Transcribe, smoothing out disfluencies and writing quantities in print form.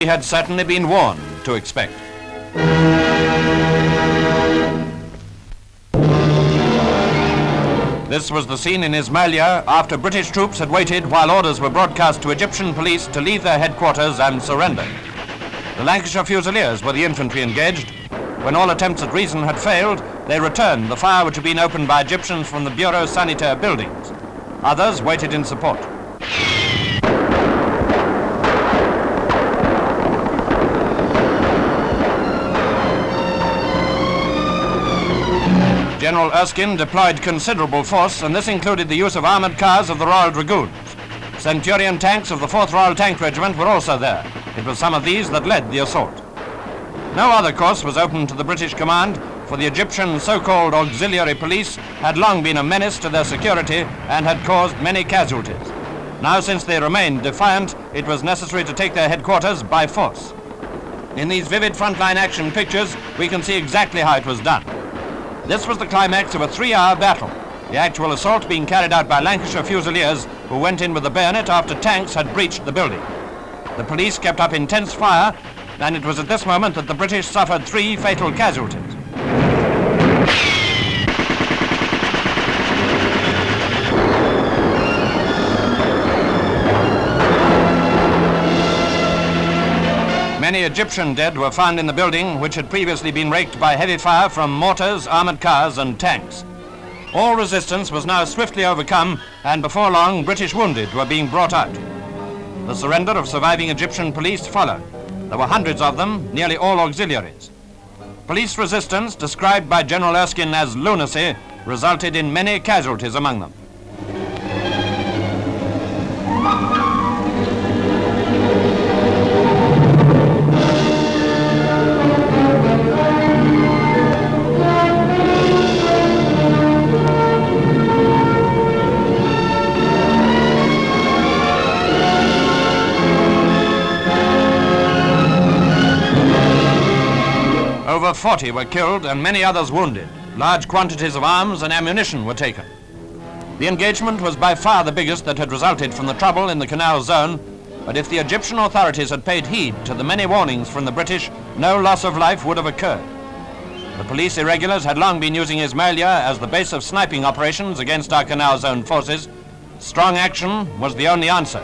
He had certainly been warned to expect. This was the scene in Ismailia after British troops had waited while orders were broadcast to Egyptian police to leave their headquarters and surrender. The Lancashire Fusiliers were the infantry engaged. When all attempts at reason had failed, they returned the fire which had been opened by Egyptians from the Bureau Sanitaire Buildings. Others waited in support. General Erskine deployed considerable force, and this included the use of armoured cars of the Royal Dragoons. Centurion tanks of the 4th Royal Tank Regiment were also there. It was some of these that led the assault. No other course was open to the British command, for the Egyptian so-called auxiliary police had long been a menace to their security and had caused many casualties. Now, since they remained defiant, it was necessary to take their headquarters by force. In these vivid frontline action pictures, we can see exactly how it was done. This was the climax of a 3-hour battle, the actual assault being carried out by Lancashire Fusiliers, who went in with the bayonet after tanks had breached the building. The police kept up intense fire, and it was at this moment that the British suffered 3 fatal casualties. Many Egyptian dead were found in the building, which had previously been raked by heavy fire from mortars, armoured cars and tanks. All resistance was now swiftly overcome, and before long British wounded were being brought out. The surrender of surviving Egyptian police followed. There were hundreds of them, nearly all auxiliaries. Police resistance, described by General Erskine as lunacy, resulted in many casualties among them. Over 40 were killed and many others wounded. Large quantities of arms and ammunition were taken. The engagement was by far the biggest that had resulted from the trouble in the canal zone, but if the Egyptian authorities had paid heed to the many warnings from the British, no loss of life would have occurred. The police irregulars had long been using Ismailia as the base of sniping operations against our canal zone forces. Strong action was the only answer.